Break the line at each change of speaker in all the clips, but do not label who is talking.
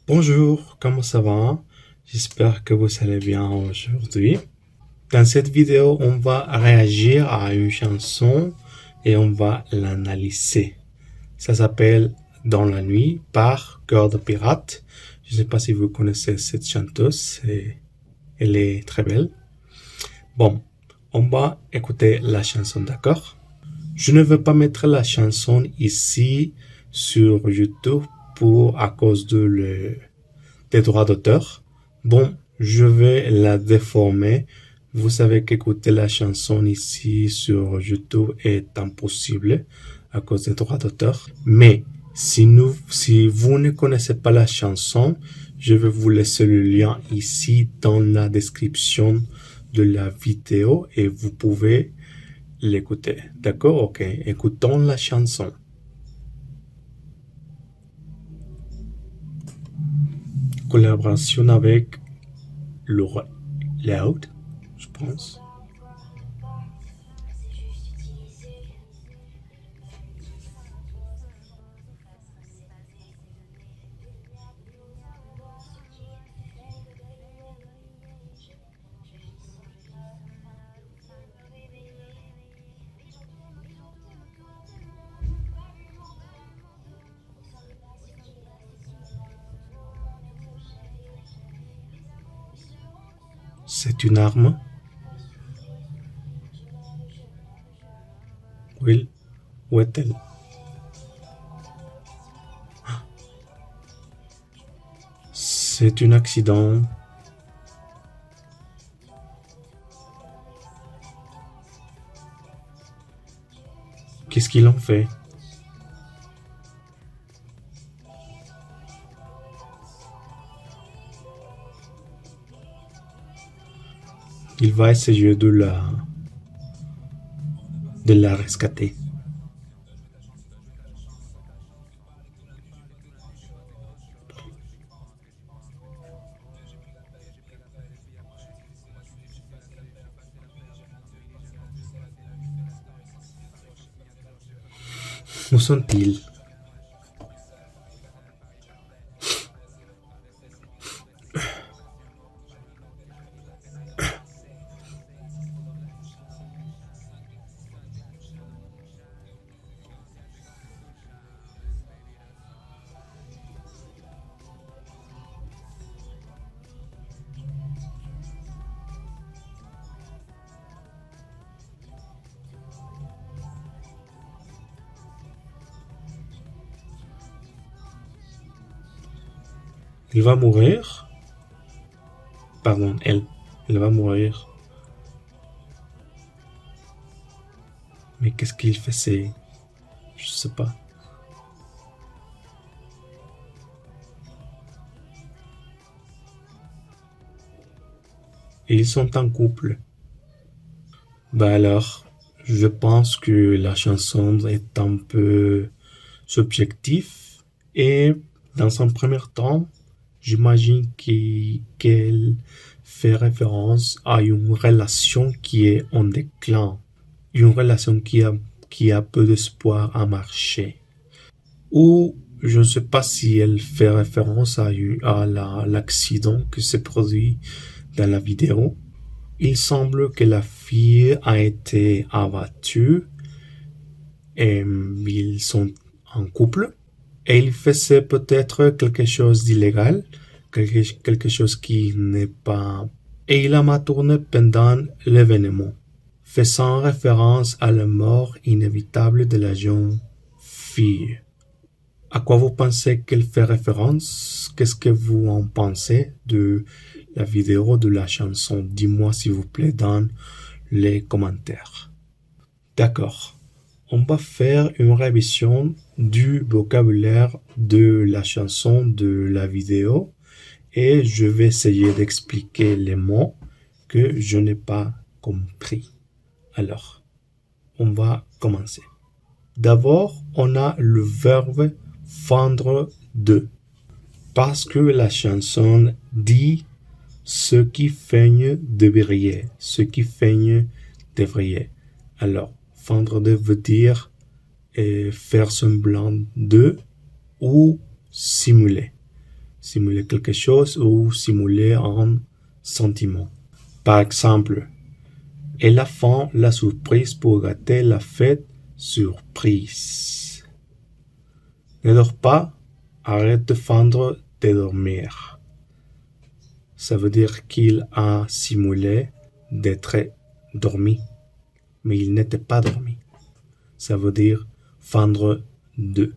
Bonjour, comment ça va? J'espère que vous allez bien aujourd'hui. Dans cette vidéo, on va réagir à une chanson et on va l'analyser. Ça s'appelle Dans la nuit par Cœur de Pirate. Je ne sais pas si vous connaissez cette chanteuse, elle est très belle. Bon, on va écouter la chanson, d'accord? Je ne veux pas mettre la chanson ici sur YouTube à cause des droits d'auteur. Bon, je vais la déformer. Vous savez qu'écouter la chanson ici sur YouTube est impossible à cause des droits d'auteur. Mais si vous ne connaissez pas la chanson, je vais vous laisser le lien ici dans la description de la vidéo et vous pouvez l'écouter. D'accord? Ok. Écoutons la chanson. Collaboration avec Laura Loud, je pense. C'est une arme. Oui, où est-elle? C'est un accident. Qu'est-ce qu'il en fait? Il va essayer de la rescater. Où sont-ils? Il va mourir. Pardon, elle va mourir. Mais qu'est-ce qu'il faisait? Je sais pas. Et ils sont en couple. Bah alors, je pense que la chanson est un peu subjective et dans un premier temps, j'imagine qu'elle fait référence à une relation qui est en déclin, une relation qui a peu d'espoir à marcher. Ou je ne sais pas si elle fait référence à l'accident qui s'est produit dans la vidéo. Il semble que la fille a été abattue et ils sont en couple et il faisait peut-être quelque chose d'illégal, quelque chose qui n'est pas... Et il a m'a tourné pendant l'événement, faisant référence à la mort inévitable de la jeune fille. À quoi vous pensez qu'elle fait référence? Qu'est-ce que vous en pensez de la vidéo, de la chanson? Dis-moi s'il vous plaît dans les commentaires. D'accord. On va faire une révision du vocabulaire de la chanson, de la vidéo, et je vais essayer d'expliquer les mots que je n'ai pas compris. Alors, on va commencer. D'abord, on a le verbe fendre de, parce que la chanson dit ce qui feigne devrait, ce qui feigne devrait. Alors, fendre de veut dire faire semblant de ou simuler. Simuler quelque chose ou simuler un sentiment. Par exemple, elle a fait la surprise pour gâter la fête surprise. Ne dors pas, arrête de feindre de dormir. Ça veut dire qu'il a simulé d'être dormi, mais il n'était pas dormi. Ça veut dire feindre de,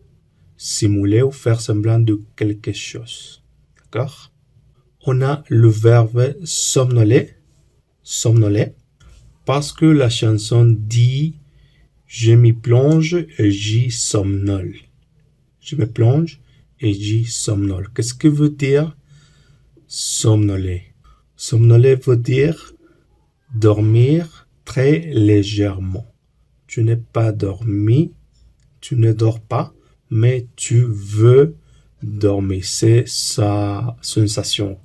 simuler ou faire semblant de quelque chose. D'accord? On a le verbe somnoler, somnoler, parce que la chanson dit « Je m'y plonge et j'y somnole ». Je me plonge et j'y somnole. Qu'est-ce que veut dire somnoler? Somnoler veut dire dormir très légèrement. Tu n'es pas dormi, tu ne dors pas, mais tu veux dormir. C'est sa sensation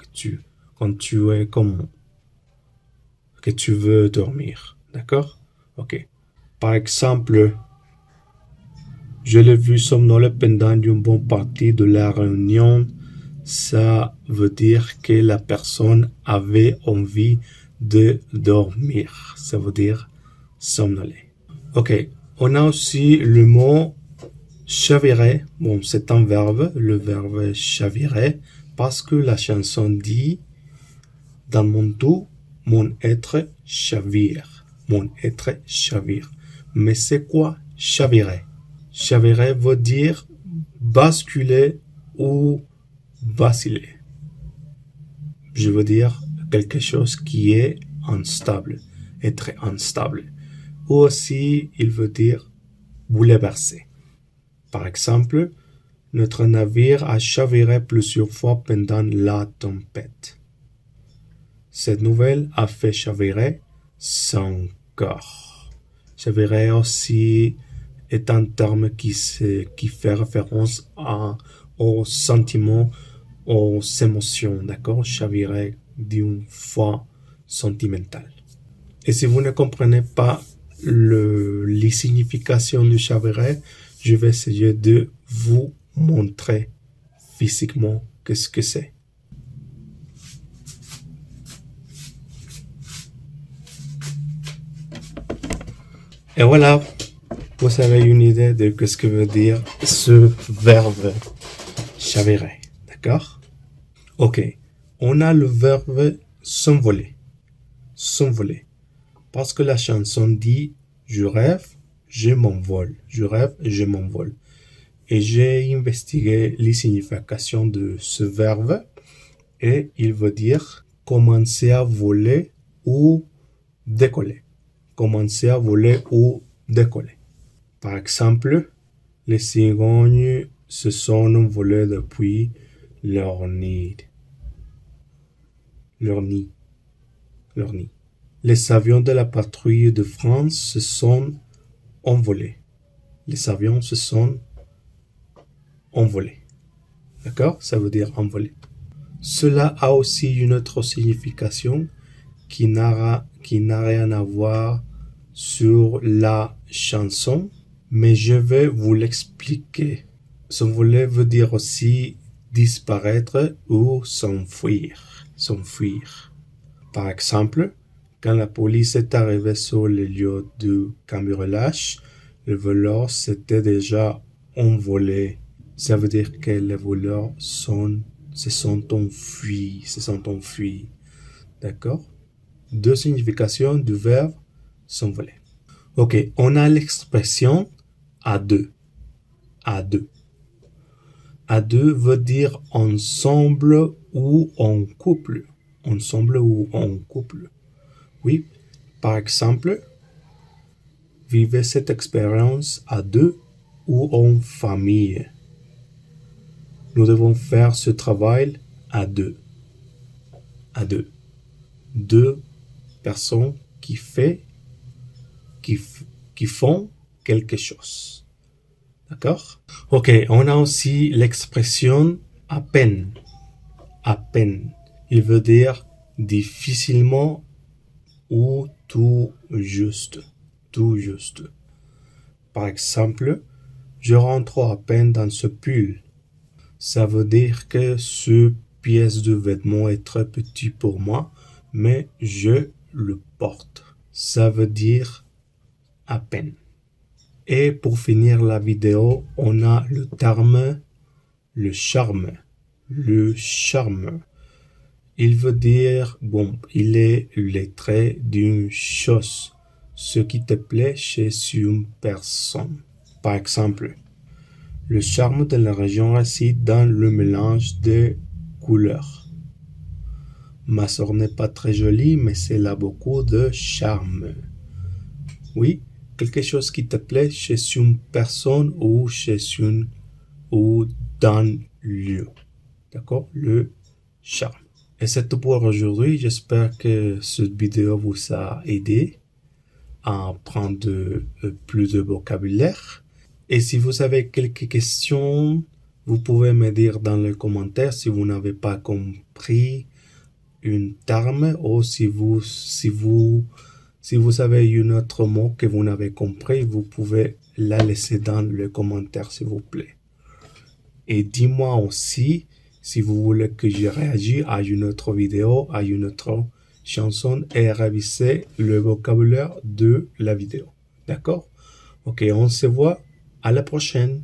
quand tu es comme que tu veux dormir. D'accord? Ok. Par exemple, je l'ai vu somnoler pendant une bonne partie de la réunion. Ça veut dire que la personne avait envie de dormir. Ça veut dire somnoler. Ok. On a aussi le mot chavirer. Bon, c'est un verbe, le verbe chavirer, parce que la chanson dit « Dans mon tout, mon être chavire. Mon être chavire. » Mais c'est quoi chavirer? Chavirer veut dire basculer ou vaciller. Je veux dire quelque chose qui est instable, être instable. Ou aussi, il veut dire bouleverser. Par exemple, notre navire a chaviré plusieurs fois pendant la tempête. Cette nouvelle a fait chavirer son corps. Chavirer aussi est un terme qui fait référence aux sentiments, aux émotions, d'accord? Chavirer d'une fois sentimentale. Et si vous ne comprenez pas les significations du chavirer, je vais essayer de vous montrer physiquement qu'est-ce que c'est. Et voilà, vous avez une idée de ce que veut dire ce verbe chavirer, d'accord? Ok, on a le verbe s'envoler, s'envoler, parce que la chanson dit « Je rêve, je m'envole, je rêve, je m'envole ». Et j'ai investigué les significations de ce verbe et il veut dire commencer à voler ou décoller. Commencer à voler ou décoller. Par exemple, les cigognes se sont envolés depuis leur nid. Leur nid. Leur nid. Les avions de la patrouille de France se sont envolés. Les avions se sont envolés. D'accord? Ça veut dire envoler. Cela a aussi une autre signification qui n'a rien à voir sur la chanson, mais je vais vous l'expliquer. S'envoler veut dire aussi disparaître ou s'enfuir. S'enfuir. Par exemple, quand la police est arrivée sur le lieu du cambriolage, le voleur s'était déjà envolé. Ça veut dire que les voleurs se sont enfuis. D'accord? Deux significations du verbe s'envoler. Ok, on a l'expression à deux. À deux. À deux veut dire ensemble ou en couple. Ensemble ou en couple. Oui, par exemple, vivez cette expérience à deux ou en famille. Nous devons faire ce travail à deux. À deux. Deux personnes qui font quelque chose. D'accord? Ok, on a aussi l'expression à peine. À peine. Il veut dire difficilement ou tout juste. Tout juste. Par exemple, je rentre à peine dans ce pull. Ça veut dire que ce pièce de vêtement est très petit pour moi, mais je le porte. Ça veut dire à peine. Et pour finir la vidéo, on a le terme le charme. Le charme. Il veut dire, bon, il est le trait d'une chose, ce qui te plaît chez une personne. Par exemple, le charme de la région réside dans le mélange des couleurs. Ma soeur n'est pas très jolie, mais elle a beaucoup de charme. Oui, quelque chose qui te plaît chez une personne ou ou dans le lieu. D'accord? Le charme. Et c'est tout pour aujourd'hui. J'espère que cette vidéo vous a aidé à apprendre plus de vocabulaire. Et si vous avez quelques questions, vous pouvez me dire dans les commentaires si vous n'avez pas compris une terme ou si vous avez un autre mot que vous n'avez compris, vous pouvez la laisser dans les commentaires s'il vous plaît. Et dis-moi aussi si vous voulez que je réagisse à une autre vidéo, à une autre chanson et réviser le vocabulaire de la vidéo. D'accord? Ok, on se voit à la prochaine.